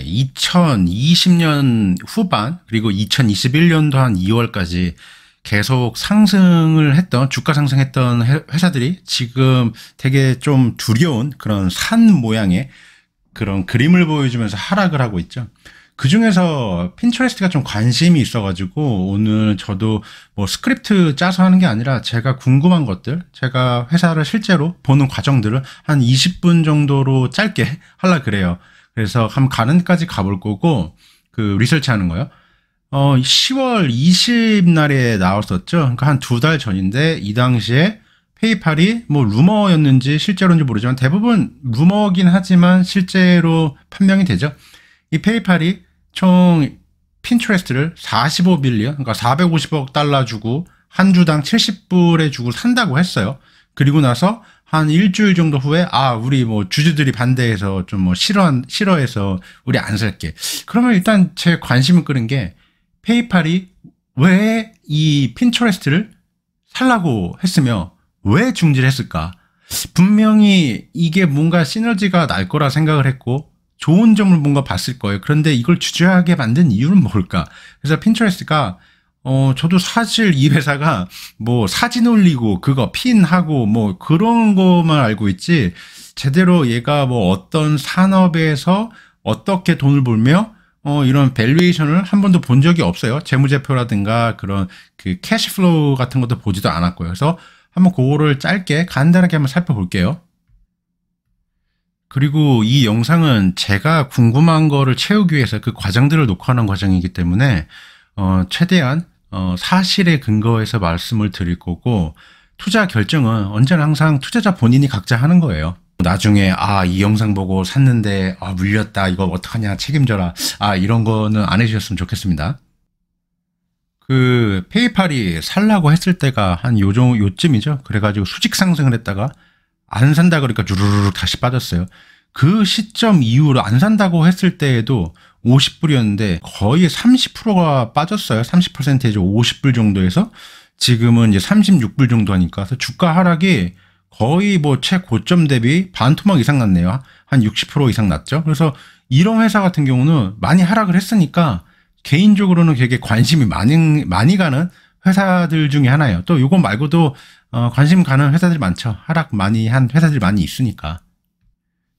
2020년 후반 그리고 2021년도 한 2월까지 계속 상승을 했던 주가 상승했던 회사들이 지금 되게 좀 두려운 그런 산 모양의 그런 그림을 보여주면서 하락을 하고 있죠. 그 중에서 핀터레스트가 좀 관심이 있어가지고 오늘 저도 뭐 스크립트 짜서 하는 게 아니라 제가 궁금한 것들, 제가 회사를 실제로 보는 과정들을 한 20분 정도로 짧게 하려 그래요. 그래서 한번 가는까지 가볼 거고, 그 리서치 하는 거요. 10월 20날에 나왔었죠. 그러니까 한 2달 전인데 이 당시에 페이팔이 뭐 루머였는지 실제로인지 모르지만 대부분 루머긴 하지만 실제로 판명이 되죠. 이 페이팔이 총 핀터레스트를 45빌리언, 그러니까 450억 달러 주고 한 주당 70불에 주고 산다고 했어요. 그리고 나서 한 일주일 정도 후에 우리 뭐 주주들이 반대해서 좀 뭐 싫어해서 우리 안 살게. 그러면 일단 제 관심을 끄는 게 페이팔이 왜 이 핀터레스트를 살라고 했으며 왜 중지를 했을까? 분명히 이게 뭔가 시너지가 날 거라 생각을 했고 좋은 점을 뭔가 봤을 거예요. 그런데 이걸 주저하게 만든 이유는 뭘까? 그래서 핀터레스트가 저도 사실 이 회사가 뭐 사진 올리고 그거 핀하고 뭐 그런 거만 알고 있지 제대로 얘가 뭐 어떤 산업에서 어떻게 돈을 벌며 이런 밸류에이션을 한 번도 본 적이 없어요. 재무제표라든가 그런 그 캐시플로우 같은 것도 보지도 않았고요. 그래서 한번 그거를 짧게 간단하게 한번 살펴볼게요. 그리고 이 영상은 제가 궁금한 거를 채우기 위해서 그 과정들을 녹화하는 과정이기 때문에 최대한 사실에 근거해서 말씀을 드릴 거고 투자 결정은 언제나 항상 투자자 본인이 각자 하는 거예요. 나중에 이 영상 보고 샀는데 물렸다 이거 어떡하냐 책임져라 이런 거는 안 해주셨으면 좋겠습니다. 그 페이팔이 살라고 했을 때가 한 요쯤이죠. 그래가지고 수직 상승을 했다가 안 산다 그러니까 주르륵 다시 빠졌어요. 그 시점 이후로 안 산다고 했을 때에도 50불이었는데 거의 30%가 빠졌어요. 30% 50불 정도에서 지금은 이제 36불 정도 하니까 그래서 주가 하락이 거의 뭐 최고점 대비 반토막 이상 났네요. 한 60% 이상 났죠. 그래서 이런 회사 같은 경우는 많이 하락을 했으니까 개인적으로는 되게 관심이 많이 가는 회사들 중에 하나예요. 또 이거 말고도 관심 가는 회사들이 많죠. 하락 많이 한 회사들이 많이 있으니까.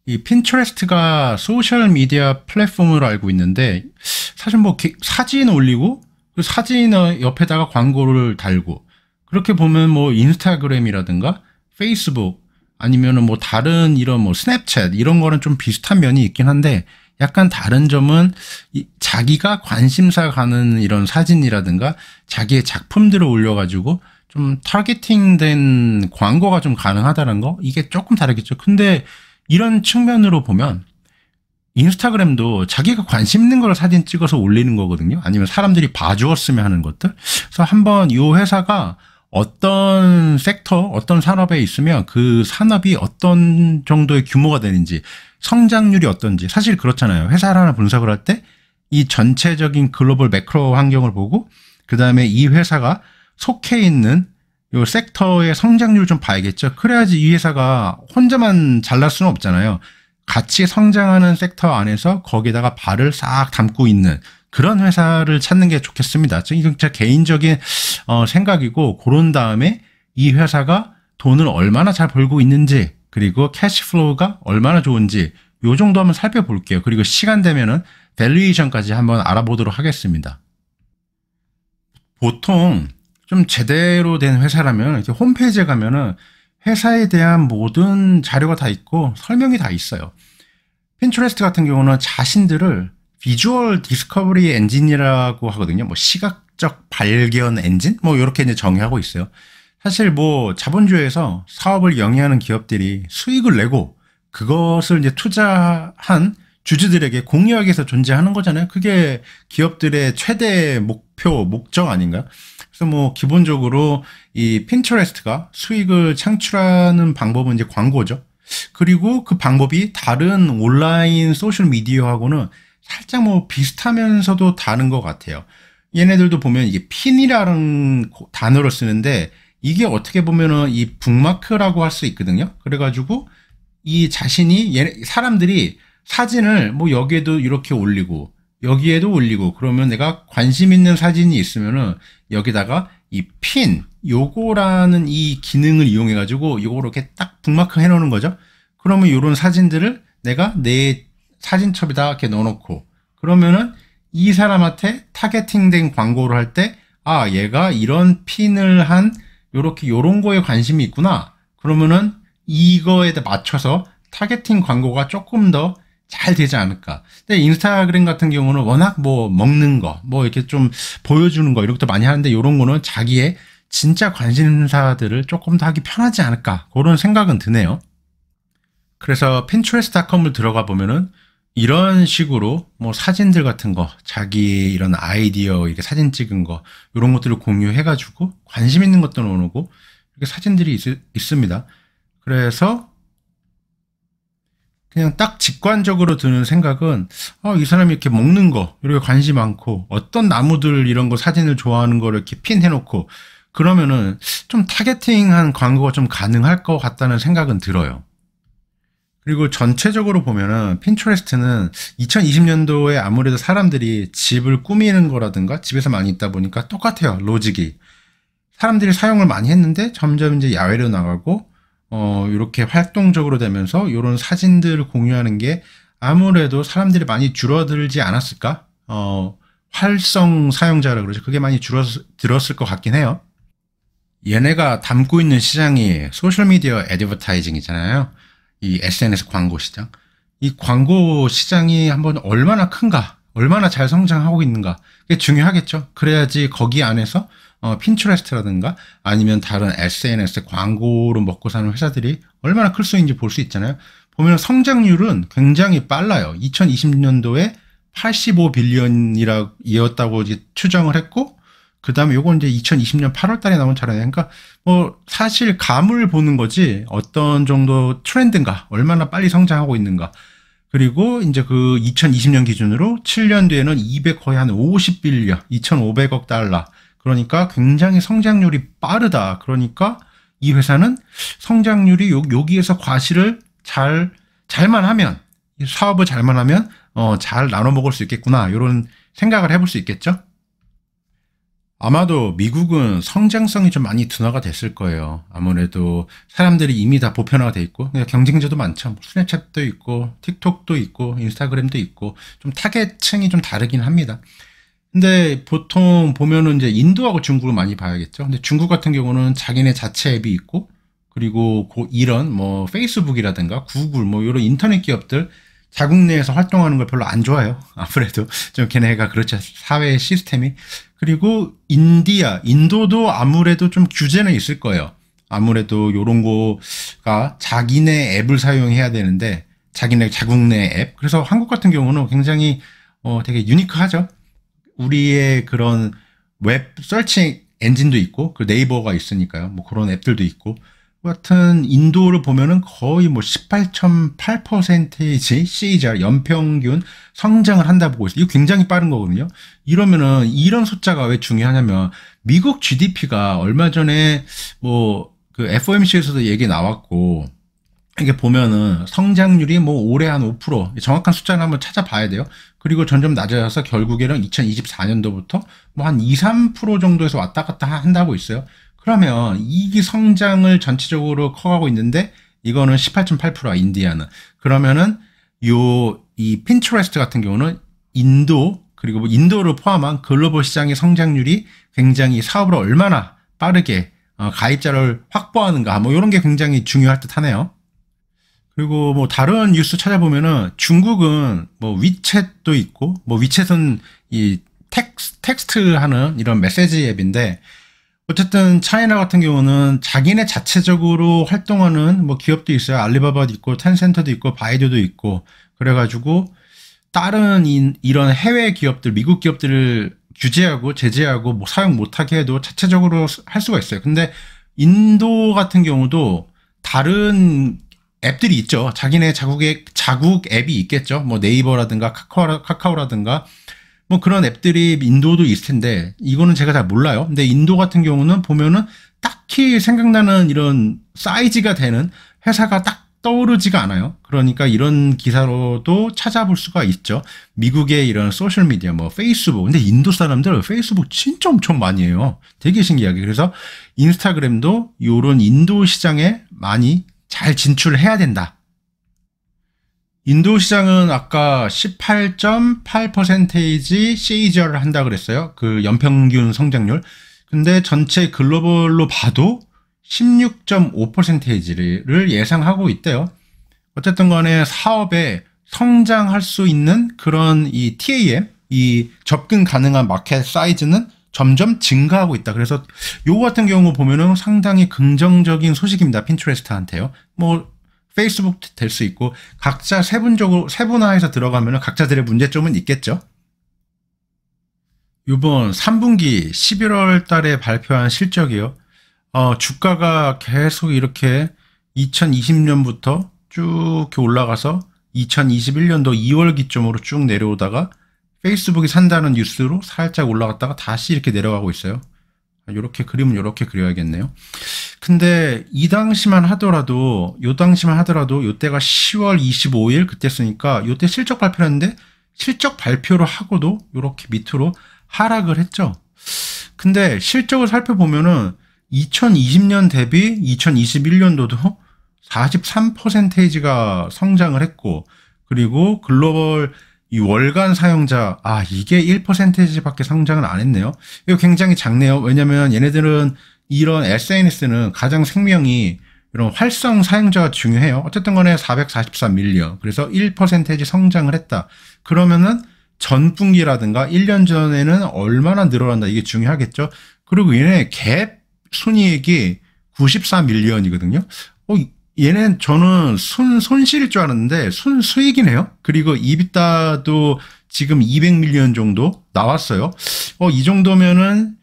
이 핀터레스트가 소셜 미디어 플랫폼으로 알고 있는데 사실 뭐 사진 올리고 그 사진 옆에다가 광고를 달고 그렇게 보면 뭐 인스타그램이라든가 페이스북 아니면은 뭐 다른 이런 뭐 스냅챗 이런 거는 좀 비슷한 면이 있긴 한데 약간 다른 점은 자기가 관심사 가는 이런 사진이라든가 자기의 작품들을 올려가지고 좀 타겟팅된 광고가 좀 가능하다는 거 이게 조금 다르겠죠. 근데 이런 측면으로 보면 인스타그램도 자기가 관심 있는 걸 사진 찍어서 올리는 거거든요. 아니면 사람들이 봐주었으면 하는 것들. 그래서 한번 이 회사가 어떤 섹터, 어떤 산업에 있으면 그 산업이 어떤 정도의 규모가 되는지 성장률이 어떤지 사실 그렇잖아요. 회사를 하나 분석을 할 때 이 전체적인 글로벌 매크로 환경을 보고 그 다음에 이 회사가 속해 있는 요 섹터의 성장률을 좀 봐야겠죠. 그래야지 이 회사가 혼자만 잘날 수는 없잖아요. 같이 성장하는 섹터 안에서 거기다가 발을 싹 담고 있는 그런 회사를 찾는 게 좋겠습니다. 이건 제 개인적인 생각이고 그런 다음에 이 회사가 돈을 얼마나 잘 벌고 있는지 그리고 캐시플로우가 얼마나 좋은지 요 정도 한번 살펴볼게요. 그리고 시간 되면은 밸류에이션까지 한번 알아보도록 하겠습니다. 보통 좀 제대로 된 회사라면 이렇게 홈페이지에 가면은 회사에 대한 모든 자료가 다 있고 설명이 다 있어요. 핀터레스트 같은 경우는 자신들을 비주얼 디스커버리 엔진이라고 하거든요. 뭐 시각적 발견 엔진? 뭐 이렇게 이제 정의하고 있어요. 사실 뭐 자본주의에서 사업을 영위하는 기업들이 수익을 내고 그것을 이제 투자한 주주들에게 공유하기 위해서 존재하는 거잖아요. 그게 기업들의 최대 목적 아닌가요? 그래서 뭐 기본적으로 이 핀터레스트가 수익을 창출하는 방법은 이제 광고죠. 그리고 그 방법이 다른 온라인 소셜 미디어하고는 살짝 뭐 비슷하면서도 다른 것 같아요. 얘네들도 보면 이게 핀이라는 단어를 쓰는데 이게 어떻게 보면은 이 북마크라고 할 수 있거든요. 그래가지고 이 자신이 사람들이 사진을 뭐 여기에도 이렇게 올리고 여기에도 올리고 그러면 내가 관심 있는 사진이 있으면은 여기다가 이 핀 요거라는 이 기능을 이용해 가지고 요거 이렇게 딱 북마크 해 놓는 거죠. 그러면 요런 사진들을 내가 내 사진첩에다 이렇게 넣어 놓고 그러면은 이 사람한테 타겟팅된 광고를 할 때 아 얘가 이런 핀을 한 요렇게 요런 거에 관심이 있구나. 그러면은 이거에 맞춰서 타겟팅 광고가 조금 더 잘 되지 않을까. 근데 인스타그램 같은 경우는 워낙 뭐 먹는 거, 뭐 이렇게 좀 보여주는 거 이런 것도 많이 하는데 이런 거는 자기의 진짜 관심사들을 조금 더 하기 편하지 않을까. 그런 생각은 드네요. 그래서 pinterest.com을 들어가 보면은 이런 식으로 뭐 사진들 같은 거, 자기 이런 아이디어, 이렇게 사진 찍은 거, 이런 것들을 공유해가지고 관심 있는 것도 넣어놓고 이렇게 사진들이 있습니다. 그래서 그냥 딱 직관적으로 드는 생각은 이 사람이 이렇게 먹는 거 이렇게 관심 많고 어떤 나무들 이런 거 사진을 좋아하는 거를 이렇게 핀 해놓고 그러면은 좀 타겟팅한 광고가 좀 가능할 것 같다는 생각은 들어요. 그리고 전체적으로 보면은 핀트레스트는 2020년도에 아무래도 사람들이 집을 꾸미는 거라든가 집에서 많이 있다 보니까 똑같아요. 로직이 사람들이 사용을 많이 했는데 점점 이제 야외로 나가고 이렇게 활동적으로 되면서 이런 사진들을 공유하는 게 아무래도 사람들이 많이 줄어들지 않았을까? 활성 사용자라 그러죠. 그게 많이 줄어들었을 것 같긴 해요. 얘네가 담고 있는 시장이 소셜미디어 애드버타이징이잖아요. 이 SNS 광고 시장. 이 광고 시장이 한번 얼마나 큰가, 얼마나 잘 성장하고 있는가. 그게 중요하겠죠. 그래야지 거기 안에서 핀트레스트라든가 아니면 다른 SNS 광고로 먹고 사는 회사들이 얼마나 클 수 있는지 볼 수 있잖아요. 보면 성장률은 굉장히 빨라요. 2020년도에 85빌리언이었다고 추정을 했고, 그 다음에 요건 이제 2020년 8월 달에 나온 자료예요. 그러니까 뭐 사실 감을 보는 거지 어떤 정도 트렌드인가, 얼마나 빨리 성장하고 있는가. 그리고 이제 그 2020년 기준으로 7년 뒤에는 200 거의 한 50빌리언, 2,500억 달러. 그러니까 굉장히 성장률이 빠르다. 그러니까 이 회사는 성장률이 여기에서 과실을 잘만 하면, 사업을 잘만 하면 잘 나눠 먹을 수 있겠구나. 이런 생각을 해볼 수 있겠죠. 아마도 미국은 성장성이 좀 많이 둔화가 됐을 거예요. 아무래도 사람들이 이미 다 보편화가 돼 있고 경쟁자도 많죠. 스냅챗도 있고 틱톡도 있고 인스타그램도 있고 좀 타겟층이 좀 다르긴 합니다. 근데 보통 보면은 이제 인도하고 중국을 많이 봐야겠죠. 근데 중국 같은 경우는 자기네 자체 앱이 있고 그리고 이런 뭐 페이스북이라든가 구글 뭐 이런 인터넷 기업들 자국 내에서 활동하는 걸 별로 안 좋아해요. 아무래도 좀 걔네가 그렇죠. 사회 시스템이. 그리고 인도도 아무래도 좀 규제는 있을 거예요. 아무래도 요런 거가 자기네 앱을 사용해야 되는데 자기네 자국 내 앱. 그래서 한국 같은 경우는 굉장히 되게 유니크하죠. 우리의 그런 웹 서치 엔진도 있고 그 네이버가 있으니까요. 뭐 그런 앱들도 있고 같은 인도를 보면은 거의 뭐 18.8% CAGR 연평균 성장을 한다 보고 있어요. 이거 굉장히 빠른 거거든요. 이러면은 이런 숫자가 왜 중요하냐면 미국 GDP가 얼마 전에 뭐 그 FOMC에서도 얘기 나왔고 이게 보면은 성장률이 뭐 올해 한 5% 정확한 숫자는 한번 찾아봐야 돼요. 그리고 점점 낮아져서 결국에는 2024년도부터 뭐 한 2, 3% 정도에서 왔다 갔다 한다고 있어요. 그러면 이 성장을 전체적으로 커가고 있는데 이거는 18.8%야 인디아는. 그러면은 이 핀트레스트 같은 경우는 인도 그리고 뭐 인도를 포함한 글로벌 시장의 성장률이 굉장히 사업을 얼마나 빠르게 가입자를 확보하는가 뭐 이런 게 굉장히 중요할 듯하네요. 그리고 뭐 다른 뉴스 찾아보면은 중국은 뭐 위챗도 있고 뭐 위챗은 이 텍스트 하는 이런 메시지 앱인데 어쨌든 차이나 같은 경우는 자기네 자체적으로 활동하는 뭐 기업도 있어요. 알리바바도 있고 텐센트도 있고 바이두도 있고 그래가지고 다른 이런 해외 기업들 미국 기업들을 규제하고 제재하고 뭐 사용 못하게 해도 자체적으로 할 수가 있어요. 근데 인도 같은 경우도 다른 앱들이 있죠. 자기네 자국 앱이 있겠죠. 뭐 네이버라든가 카카오라든가 뭐 그런 앱들이 인도도 있을 텐데 이거는 제가 잘 몰라요. 근데 인도 같은 경우는 보면은 딱히 생각나는 이런 사이즈가 되는 회사가 딱 떠오르지가 않아요. 그러니까 이런 기사로도 찾아볼 수가 있죠. 미국의 이런 소셜미디어, 뭐 페이스북. 근데 인도 사람들 페이스북 진짜 엄청 많이 해요. 되게 신기하게. 그래서 인스타그램도 이런 인도 시장에 많이 잘 진출해야 된다. 인도 시장은 아까 18.8% CAGR을 한다 그랬어요. 그 연평균 성장률. 근데 전체 글로벌로 봐도 16.5%를 예상하고 있대요. 어쨌든 간에 사업에 성장할 수 있는 그런 이 TAM, 이 접근 가능한 마켓 사이즈는 점점 증가하고 있다. 그래서 요거 같은 경우 보면은 상당히 긍정적인 소식입니다. 핀트레스트한테요. 뭐 페이스북 될 수 있고 각자 세분화해서 들어가면은 각자들의 문제점은 있겠죠. 이번 3분기 11월 달에 발표한 실적이요. 주가가 계속 이렇게 2020년부터 쭉 올라가서 2021년도 2월 기점으로 쭉 내려오다가 페이스북이 산다는 뉴스로 살짝 올라갔다가 다시 이렇게 내려가고 있어요. 이렇게 그림은 이렇게 그려야겠네요. 근데 요 당시만 하더라도 요때가 10월 25일 그때 쓰니까 요때 실적 발표를 했는데 실적 발표를 하고도 이렇게 밑으로 하락을 했죠. 근데 실적을 살펴보면은 2020년 대비 2021년도도 43%가 성장을 했고, 그리고 글로벌 이 월간 사용자, 이게 1%밖에 성장을 안 했네요. 이거 굉장히 작네요. 왜냐면 얘네들은 이런 SNS는 가장 생명이 이런 활성 사용자가 중요해요. 어쨌든 간에 444밀리언. 그래서 1% 성장을 했다. 그러면은 전분기라든가 1년 전에는 얼마나 늘어난다. 이게 중요하겠죠. 그리고 얘네 갭 순이익이 94밀리언이거든요. 얘는 저는 손실일 줄 알았는데 순수익이네요. 그리고 이비타도 지금 200밀리언 정도 나왔어요. 이 정도면은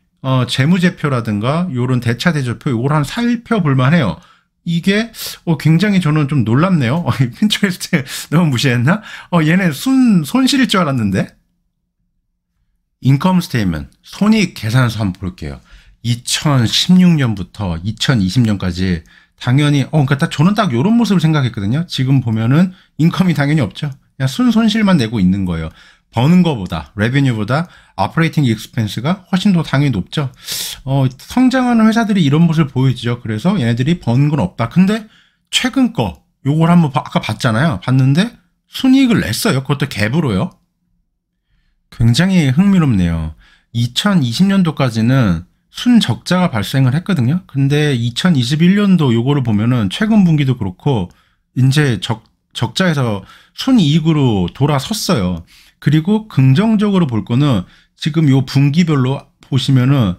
재무제표라든가 요런 대차대조표 요걸 한 살펴볼 만해요. 이게 굉장히 저는 좀 놀랍네요. 핀트레스트 너무 무시했나? 얘네 손실일 줄 알았는데. 인컴 스테이트먼트 손익 계산서 한번 볼게요. 2016년부터 2020년까지 당연히 그러니까 저는 딱 이런 모습을 생각했거든요. 지금 보면은 인컴이 당연히 없죠. 그냥 순손실만 내고 있는 거예요. 버는 거보다 레베뉴보다 오퍼레이팅 익스펜스가 훨씬 더 당연히 높죠. 성장하는 회사들이 이런 모습을 보여주죠. 그래서 얘네들이 버는 건 없다. 근데 최근 거 요걸 한번 아까 봤잖아요. 봤는데 순이익을 냈어요. 그것도 갭으로요. 굉장히 흥미롭네요. 2020년도까지는 순적자가 발생을 했거든요. 근데 2021년도 요거를 보면은 최근 분기도 그렇고 이제 적자에서 순이익으로 돌아섰어요. 그리고 긍정적으로 볼 거는 지금 요 분기별로 보시면은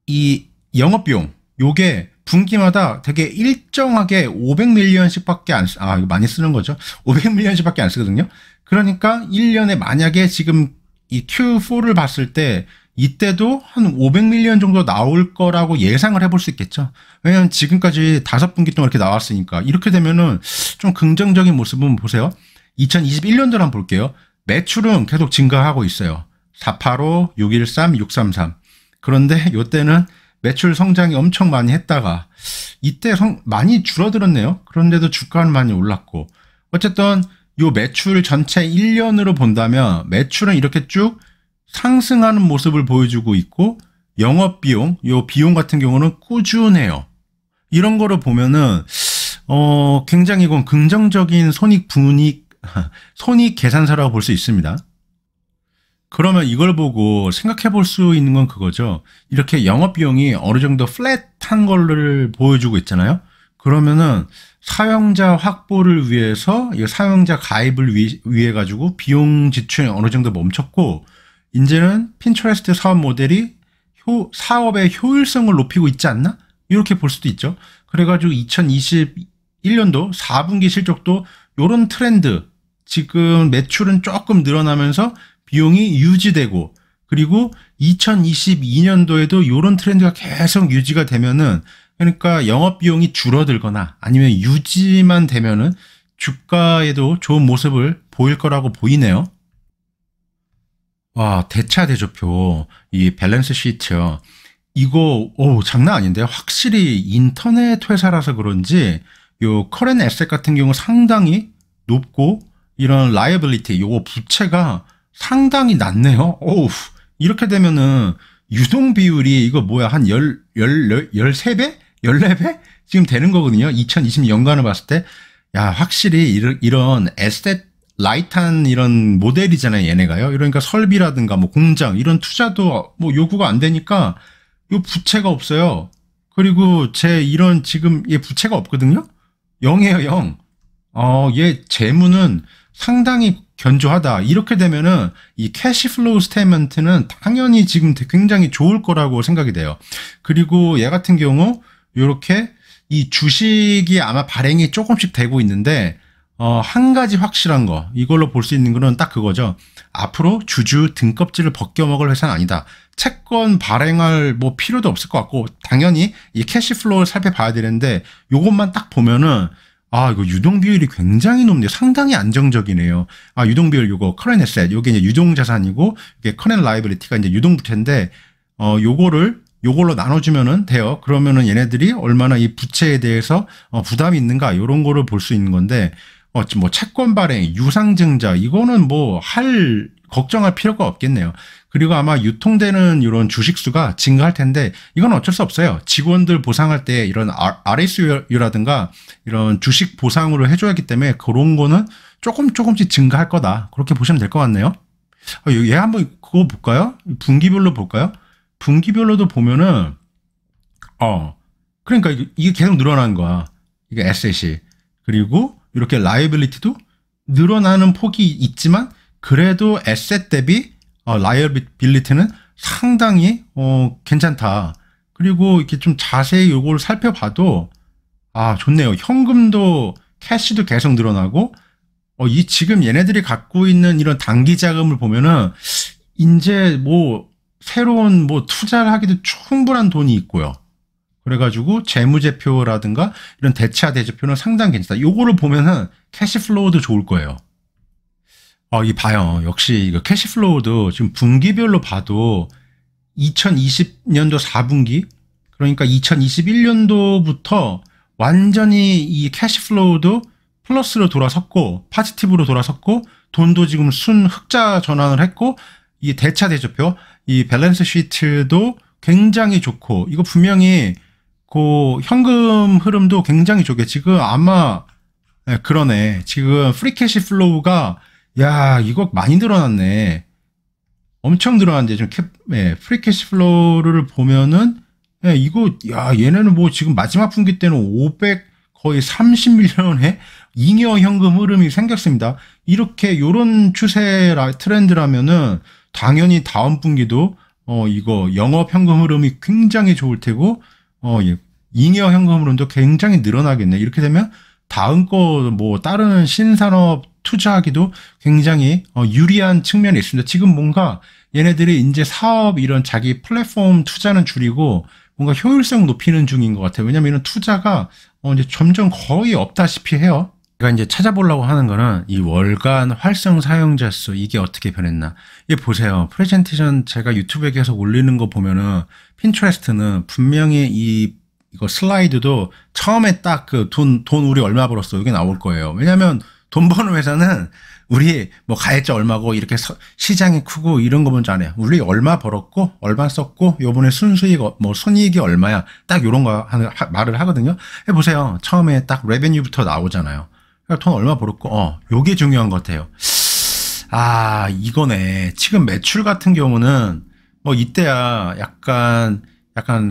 이 영업비용 요게 분기마다 되게 일정하게 500밀리언씩밖에 안 이거 많이 쓰는 거죠. 500밀리언씩밖에 안 쓰거든요. 그러니까 1년에 만약에 지금 이 Q4를 봤을 때 이때도 한 500밀리언 정도 나올 거라고 예상을 해볼 수 있겠죠. 왜냐면 지금까지 5분기 동안 이렇게 나왔으니까. 이렇게 되면은 좀 긍정적인 모습은 보세요. 2021년도를 한번 볼게요. 매출은 계속 증가하고 있어요. 485, 613, 633. 그런데 이때는 매출 성장이 엄청 많이 했다가 이때 많이 줄어들었네요. 그런데도 주가는 많이 올랐고. 어쨌든 요 매출 전체 1년으로 본다면 매출은 이렇게 쭉 상승하는 모습을 보여주고 있고 영업비용, 요 비용 같은 경우는 꾸준해요. 이런 거를 보면은 굉장히 이건 긍정적인 손익 계산서라고 볼 수 있습니다. 그러면 이걸 보고 생각해 볼 수 있는 건 그거죠. 이렇게 영업비용이 어느 정도 플랫한 거를 보여주고 있잖아요. 그러면은 사용자 확보를 위해서 이 사용자 가입을 위해 가지고 비용 지출이 어느 정도 멈췄고 이제는 핀트레스트 사업 모델이 사업의 효율성을 높이고 있지 않나? 이렇게 볼 수도 있죠. 그래가지고 2021년도 4분기 실적도 이런 트렌드, 지금 매출은 조금 늘어나면서 비용이 유지되고, 그리고 2022년도에도 이런 트렌드가 계속 유지가 되면은, 그러니까 영업비용이 줄어들거나 아니면 유지만 되면은 주가에도 좋은 모습을 보일 거라고 보이네요. 와, 대차대조표, 이 밸런스 시트요. 이거, 장난 아닌데? 확실히 인터넷 회사라서 그런지, 요 커렌트 에셋 같은 경우 상당히 높고 이런 라이어빌리티 요거 부채가 상당히 낮네요. 오우, 이렇게 되면은 유동 비율이 이거 뭐야 한 13배? 14배? 지금 되는 거거든요. 2020년간을 봤을 때. 야, 확실히 이런 에셋 라이트한 이런 모델이잖아요, 얘네가요. 그러니까 설비라든가 뭐 공장 이런 투자도 뭐 요구가 안 되니까 요 부채가 없어요. 그리고 제 이런 지금 얘 부채가 없거든요. 0이에요, 0. 얘 재무는 상당히 견조하다. 이렇게 되면은 이 캐시플로우 스테이트먼트는 당연히 지금 굉장히 좋을 거라고 생각이 돼요. 그리고 얘 같은 경우 요렇게 이 주식이 아마 발행이 조금씩 되고 있는데 한 가지 확실한 거 이걸로 볼 수 있는 거는 딱 그거죠. 앞으로 주주 등껍질을 벗겨먹을 회사는 아니다. 채권 발행할 뭐 필요도 없을 것 같고 당연히 이 캐시플로우를 살펴봐야 되는데 요것만 딱 보면은 이거 유동 비율이 굉장히 높네요. 상당히 안정적이네요. 유동 비율 요거 커렌트 에셋 요게 이제 유동 자산이고 이게 커렌트 라이빌리티가 이제 유동 부채인데 요걸로 나눠주면은 돼요. 그러면은 얘네들이 얼마나 이 부채에 대해서 부담이 있는가 요런 거를 볼 수 있는 건데 뭐 채권 발행, 유상증자 이거는 뭐 걱정할 필요가 없겠네요. 그리고 아마 유통되는 이런 주식수가 증가할 텐데 이건 어쩔 수 없어요. 직원들 보상할 때 이런 RSU라든가 이런 주식 보상으로 해줘야하기 때문에 그런 거는 조금씩 증가할 거다. 그렇게 보시면 될 것 같네요. 얘 한번 그거 볼까요? 분기별로 볼까요? 분기별로도 보면은 그러니까 이게 계속 늘어나는 거야. 이게 에셋이. 그리고 이렇게 라이어빌리티도 늘어나는 폭이 있지만 그래도 에셋 대비 라이어빌리티는 상당히 괜찮다. 그리고 이렇게 좀 자세히 이걸 살펴봐도 좋네요. 현금도 캐시도 계속 늘어나고 이 지금 얘네들이 갖고 있는 이런 단기 자금을 보면은 이제 뭐 새로운 뭐 투자를 하기도 충분한 돈이 있고요. 그래가지고 재무제표라든가 이런 대차 대조표는 상당히 괜찮다. 요거를 보면은 캐시플로우도 좋을 거예요. 이 봐요. 역시 이거 캐시플로우도 지금 분기별로 봐도 2020년도 4분기 그러니까 2021년도부터 완전히 이 캐시플로우도 플러스로 돌아섰고 포지티브로 돌아섰고 돈도 지금 흑자 전환을 했고 이 대차 대조표 이 밸런스 시트도 굉장히 좋고 이거 분명히 그 현금 흐름도 굉장히 좋게 지금 아마 그러네. 지금 프리 캐시 플로우가 이거 많이 늘어났네. 엄청 늘어났는데 좀 프리 캐시 플로우를 보면은 이거 얘네는 뭐 지금 마지막 분기 때는 500 거의 30밀리언의 잉여 현금 흐름이 생겼습니다. 이렇게 요런 트렌드라면은 당연히 다음 분기도 이거 영업 현금 흐름이 굉장히 좋을 테고 잉여 현금 흐름도 굉장히 늘어나겠네. 이렇게 되면 다음 거 뭐 다른 신산업 투자하기도 굉장히 유리한 측면이 있습니다. 지금 뭔가 얘네들이 이제 사업 이런 자기 플랫폼 투자는 줄이고 뭔가 효율성 높이는 중인 것 같아요. 왜냐면 이런 투자가 이제 점점 거의 없다시피 해요. 제가 이제 찾아보려고 하는 거는 이 월간 활성 사용자 수 이게 어떻게 변했나. 이게 보세요. 프레젠테이션 제가 유튜브에 계속 올리는 거 보면은 핀트레스트는 분명히 이거 슬라이드도 처음에 딱 그 돈 우리 얼마 벌었어 이게 나올 거예요. 왜냐면 돈 버는 회사는 우리 뭐 가해자 얼마고 이렇게 시장이 크고 이런 거 먼저 안 해요. 우리 얼마 벌었고 얼마 썼고 요번에 순수익 뭐 손익이 얼마야 딱 요런 거 말을 하거든요. 보세요. 처음에 딱 레베뉴부터 나오잖아요. 그러니까 돈 얼마 벌었고 요게 중요한 것 같아요. 이거네. 지금 매출 같은 경우는 뭐 이때야 약간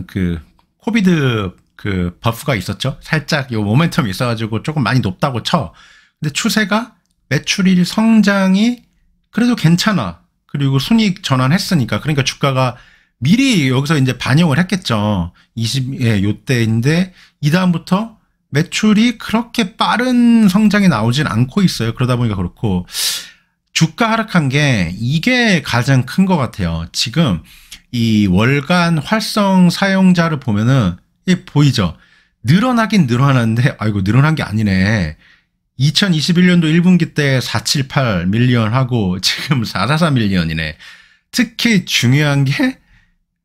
그 코비드 그 버프가 있었죠. 살짝 요 모멘텀이 있어가지고 조금 많이 높다고 쳐. 근데 추세가 매출일 성장이 그래도 괜찮아. 그리고 순이익 전환했으니까. 그러니까 주가가 미리 여기서 이제 반영을 했겠죠. 요때인데 이 다음부터 매출이 그렇게 빠른 성장이 나오진 않고 있어요. 그러다 보니까 그렇고 주가 하락한 게 이게 가장 큰 것 같아요. 지금 이 월간 활성 사용자를 보면은 이게 보이죠? 늘어나긴 늘어나는데 아이고 늘어난 게 아니네. 2021년도 1분기 때 478 밀리언 하고 지금 444 밀리언이네. 특히 중요한 게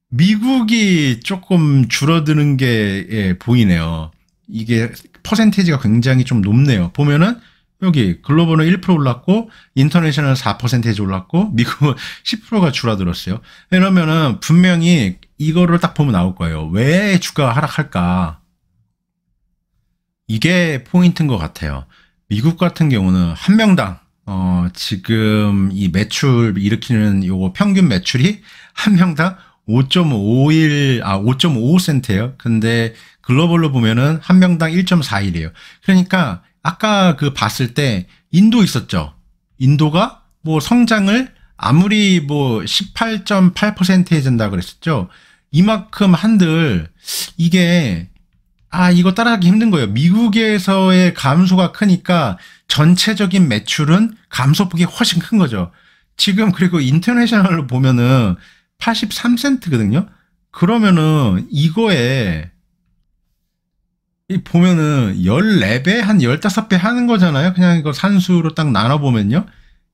미국이 조금 줄어드는 게 보이네요. 이게 퍼센테이지가 굉장히 좀 높네요. 보면은 여기 글로벌은 1% 올랐고 인터내셔널은 4% 올랐고 미국은 10%가 줄어들었어요. 이러면은 분명히 이거를 딱 보면 나올 거예요. 왜 주가가 하락할까? 이게 포인트인 것 같아요. 미국 같은 경우는 한 명당 지금 이 매출 일으키는 요거 평균 매출이 한 명당 5.55센트예요. 근데 글로벌로 보면은 한 명당 1.41이에요. 그러니까 아까 그 봤을 때 인도 있었죠. 인도가 뭐 성장을 아무리 뭐 18.8% 해준다 그랬었죠. 이만큼 한들 이게 이거 따라가기 힘든 거예요. 미국에서의 감소가 크니까 전체적인 매출은 감소폭이 훨씬 큰 거죠. 지금 그리고 인터내셔널로 보면은 83센트거든요. 그러면은 이거에 보면은 14배, 한 15배 하는 거잖아요. 그냥 이거 산수로 딱 나눠보면요.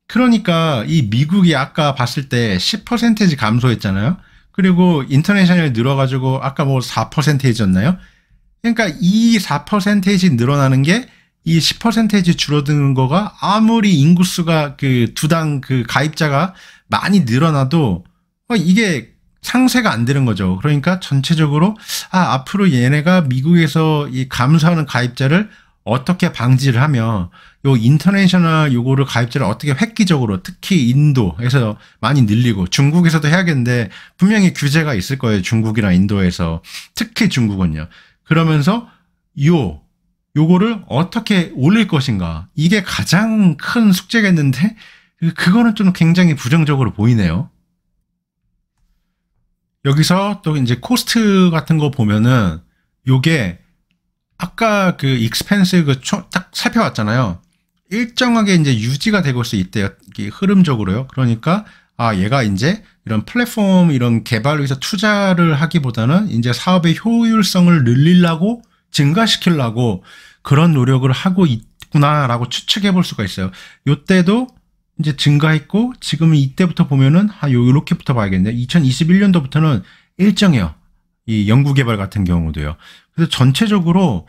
그러니까 이 미국이 아까 봤을 때 10% 감소했잖아요. 그리고 인터내셔널 늘어가지고 아까 뭐 4%였나요? 그러니까 이 4% 늘어나는 게 이 10% 줄어드는 거가 아무리 인구수가 그 두당 그 가입자가 많이 늘어나도 이게 상쇄가 안 되는 거죠. 그러니까 전체적으로 앞으로 얘네가 미국에서 이 감소하는 가입자를 어떻게 방지를 하면 요 인터내셔널 요거를 가입자를 어떻게 획기적으로 특히 인도에서 많이 늘리고 중국에서도 해야겠는데 분명히 규제가 있을 거예요. 중국이나 인도에서 특히 중국은요. 그러면서 요거를 어떻게 올릴 것인가 이게 가장 큰 숙제겠는데 그거는 좀 굉장히 부정적으로 보이네요. 여기서 또 이제 코스트 같은 거 보면은 요게 아까 그 익스펜스 딱 살펴봤잖아요. 일정하게 이제 유지가 되고 있대요. 흐름적으로요. 그러니까 얘가 이제 이런 플랫폼 이런 개발을 위해서 투자를 하기보다는 이제 사업의 효율성을 늘리려고 증가시키려고 그런 노력을 하고 있구나라고 추측해 볼 수가 있어요. 요때도 이제 증가했고 지금 이때부터 보면은 요렇게부터 봐야겠네요. 2021년도부터는 일정해요. 이 연구개발 같은 경우도요. 그래서 전체적으로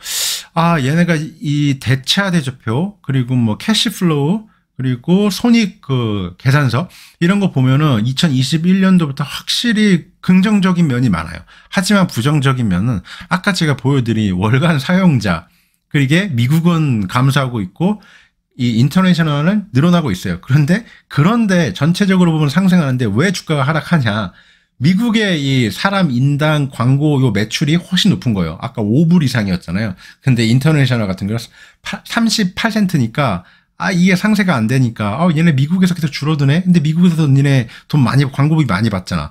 얘네가 이 대차 대조표 그리고 뭐 캐시플로우 그리고 손익 그 계산서 이런 거 보면은 2021년도부터 확실히 긍정적인 면이 많아요. 하지만 부정적인 면은 아까 제가 보여드린 월간 사용자 그리고 미국은 감소하고 있고 이 인터내셔널은 늘어나고 있어요. 그런데 전체적으로 보면 상승하는데 왜 주가가 하락하냐? 미국의 이 사람 인당 광고 요 매출이 훨씬 높은 거예요. 아까 5불 이상이었잖아요. 근데 인터내셔널 같은 경우는 38센트니까 이게 상세가 안 되니까 얘네 미국에서 계속 줄어드네. 근데 미국에서도 얘네 돈 많이 광고비 많이 받잖아.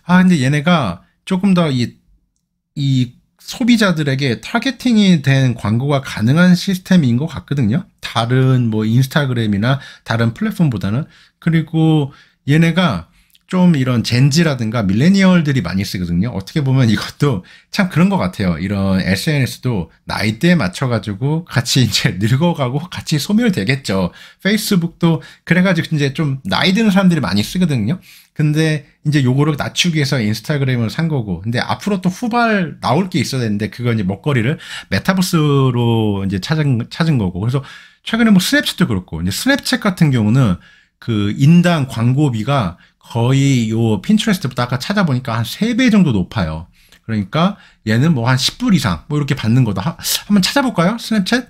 근데 얘네가 조금 더 이 소비자들에게 타겟팅이 된 광고가 가능한 시스템인 것 같거든요. 다른 뭐 인스타그램이나 다른 플랫폼보다는. 그리고 얘네가 좀 이런 젠지라든가 밀레니얼들이 많이 쓰거든요. 어떻게 보면 이것도 참 그런 것 같아요. 이런 SNS도 나이대에 맞춰가지고 같이 이제 늙어가고 같이 소멸되겠죠. 페이스북도 그래가지고 이제 좀 나이 드는 사람들이 많이 쓰거든요. 근데 이제 요거를 낮추기 위해서 인스타그램을 산 거고. 근데 앞으로 또 후발 나올 게 있어야 되는데 그건 이제 먹거리를 메타버스로 이제 찾은 거고. 그래서 최근에 뭐 스냅챗도 그렇고. 이제 스냅챗 같은 경우는 그 인당 광고비가 거의 요 핀트레스트부터 아까 찾아보니까 한 3배 정도 높아요. 그러니까 얘는 뭐 한 10불 이상 뭐 이렇게 받는 거다. 한번 찾아볼까요? 스냅챗?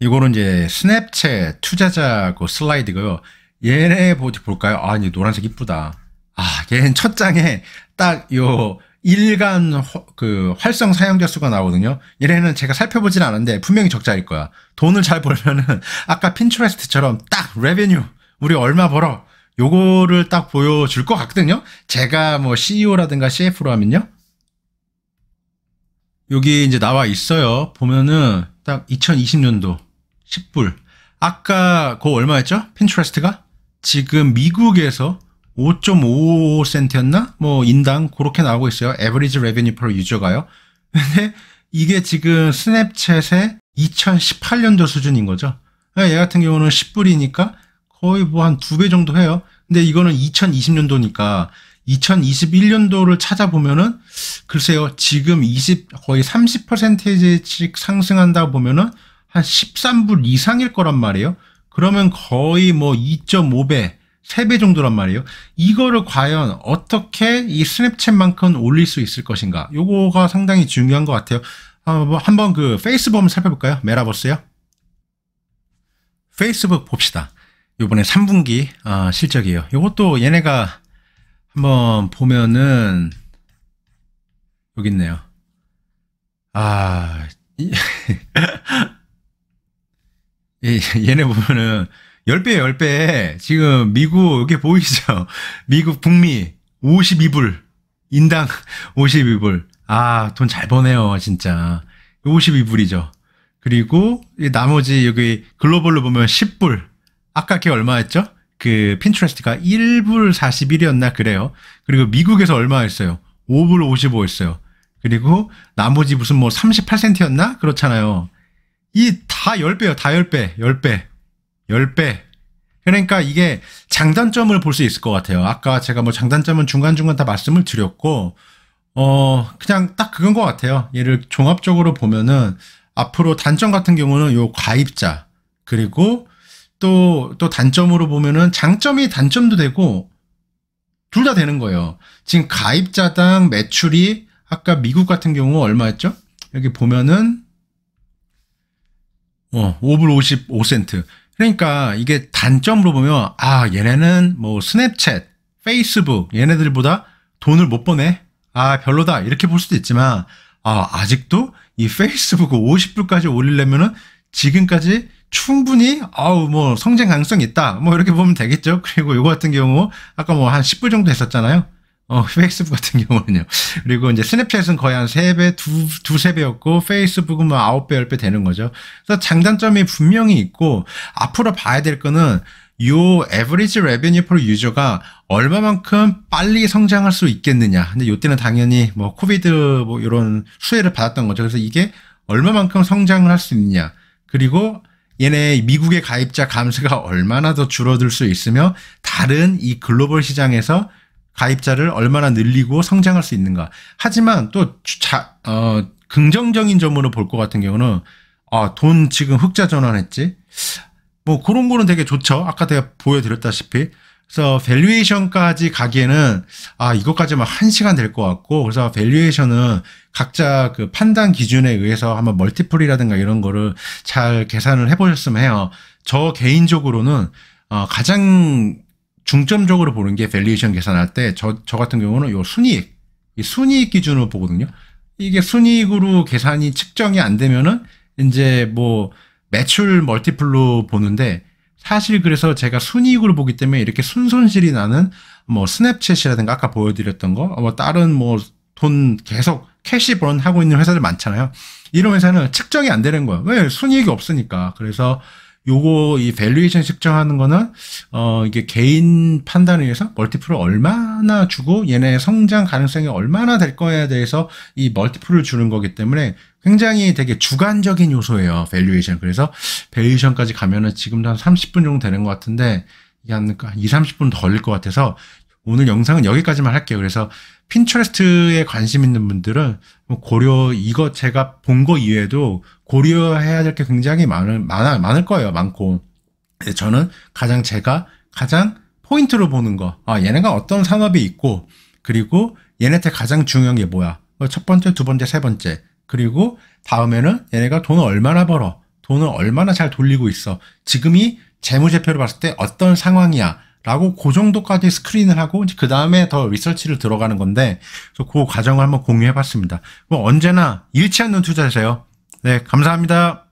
이거는 이제 스냅챗 투자자 그 슬라이드고요. 얘네 볼까요? 이제 노란색 이쁘다. 얘는 첫 장에 딱 요 일간 그 활성 사용자 수가 나오거든요. 얘네는 제가 살펴보진 않았는데 분명히 적자일 거야. 돈을 잘 벌면은 아까 핀트레스트처럼 딱 레베뉴 우리 얼마 벌어 요거를 딱 보여줄 것 같거든요. 제가 뭐 CEO라든가 CF로 하면요. 여기 이제 나와 있어요. 보면은 딱 2020년도 10불. 아까 그거 얼마였죠? 핀트레스트가? 지금 미국에서 5.55센트였나? 뭐 인당 그렇게 나오고 있어요. Average Revenue per User가요. 근데 이게 지금 스냅챗의 2018년도 수준인 거죠. 얘 같은 경우는 10불이니까 거의 뭐 한 2배 정도 해요. 근데 이거는 2020년도니까 2021년도를 찾아보면은 글쎄요, 지금 거의 30%씩 상승한다고 보면은 한 13불 이상일 거란 말이에요. 그러면 거의 뭐 2.5배, 3배 정도란 말이에요. 이거를 과연 어떻게 이 스냅챗만큼 올릴 수 있을 것인가? 요거가 상당히 중요한 것 같아요. 한번 그 페이스북 한번 살펴볼까요? 메타버스요. 페이스북 봅시다. 요번에 3분기 실적이에요. 요것도 얘네가 한번 보면은 여기 있네요. 얘네 보면은 10배에요, 10배. 지금 미국 여기 보이시죠? 미국 북미 52불. 인당 52불. 돈 잘 버네요, 진짜. 52불이죠. 그리고 나머지 여기 글로벌로 보면 10불. 아까 걔 얼마였죠? 그 핀트레스트가 1불 41이었나 그래요. 그리고 미국에서 얼마였어요? 5불 55였어요. 그리고 나머지 무슨 뭐 38센트였나? 그렇잖아요. 이 다 10배요. 다 10배. 10배. 10배. 그러니까 이게 장단점을 볼 수 있을 것 같아요. 아까 제가 뭐 장단점은 중간중간 다 말씀을 드렸고, 그냥 딱 그건 것 같아요. 얘를 종합적으로 보면은 앞으로 단점 같은 경우는 요 가입자, 그리고 또 단점으로 보면은 장점이 단점도 되고 둘 다 되는 거예요. 지금 가입자당 매출이 아까 미국 같은 경우 얼마였죠? 여기 보면은 5불 55센트. 그러니까 이게 단점으로 보면 얘네는 뭐 스냅챗, 페이스북 얘네들보다 돈을 못 버네. 별로다. 이렇게 볼 수도 있지만 아직도 이 페이스북 50불까지 올리려면은 지금까지 충분히 뭐 성장 가능성이 있다. 뭐 이렇게 보면 되겠죠. 그리고 이거 같은 경우 아까 뭐 한 10불 정도 했었잖아요. 페이스북 같은 경우는요. 그리고 이제 스냅챗은 거의 한 3배, 두세 배였고, 페이스북은 뭐 9배, 10배 되는 거죠. 그래서 장단점이 분명히 있고, 앞으로 봐야 될 거는 요 average revenue per user가 얼마만큼 빨리 성장할 수 있겠느냐. 근데 요때는 당연히 뭐 코비드 뭐 이런 수혜를 받았던 거죠. 그래서 이게 얼마만큼 성장을 할 수 있느냐. 그리고 얘네 미국의 가입자 감소가 얼마나 더 줄어들 수 있으며 다른 이 글로벌 시장에서 가입자를 얼마나 늘리고 성장할 수 있는가. 하지만 또 긍정적인 점으로 볼 것 같은 경우는 돈 지금 흑자 전환했지. 뭐 그런 거는 되게 좋죠. 아까 제가 보여드렸다시피. 그래서 밸류에이션까지 가기에는 이것까지만 1시간 될 것 같고, 그래서 밸류에이션은 각자 그 판단 기준에 의해서 한번 멀티플이라든가 이런 거를 잘 계산을 해보셨으면 해요. 저 개인적으로는 가장 중점적으로 보는 게 밸류에이션 계산할 때 저 같은 경우는 요 순이익, 이 순이익 기준으로 보거든요. 이게 순이익으로 계산이 측정이 안 되면은 이제 뭐 매출 멀티플로 보는데, 사실 그래서 제가 순이익으로 보기 때문에 이렇게 순손실이 나는 뭐 스냅챗이라든가 아까 보여드렸던 거, 뭐 다른 뭐 돈 계속 캐시 번 하고 있는 회사들 많잖아요. 이런 회사는 측정이 안 되는 거예요. 왜? 순이익이 없으니까. 그래서 요거 이 밸류에이션 측정하는 거는 이게 개인 판단에 의해서 멀티플을 얼마나 주고 얘네 성장 가능성이 얼마나 될 거에 대해서 이 멀티플을 주는 거기 때문에 굉장히 되게 주관적인 요소예요, 밸류에이션. 그래서 밸류에이션까지 가면은 지금도 한 30분 정도 되는 것 같은데 이게 한 2, 30분 더 걸릴 것 같아서 오늘 영상은 여기까지만 할게요. 그래서 핀트레스트에 관심 있는 분들은 이거 제가 본 거 이외에도 고려해야 될 게 굉장히 많을 거예요. 많고. 저는 제가 가장 포인트로 보는 거. 얘네가 어떤 산업이 있고, 그리고 얘네한테 가장 중요한 게 뭐야. 첫 번째, 두 번째, 세 번째. 그리고 다음에는 얘네가 돈을 얼마나 벌어. 돈을 얼마나 잘 돌리고 있어. 지금이 재무제표를 봤을 때 어떤 상황이야. 라고 그 정도까지 스크린을 하고 그 다음에 더 리서치를 들어가는 건데, 그래서 그 과정을 한번 공유해 봤습니다. 언제나 잃지 않는 투자세요. 네, 감사합니다.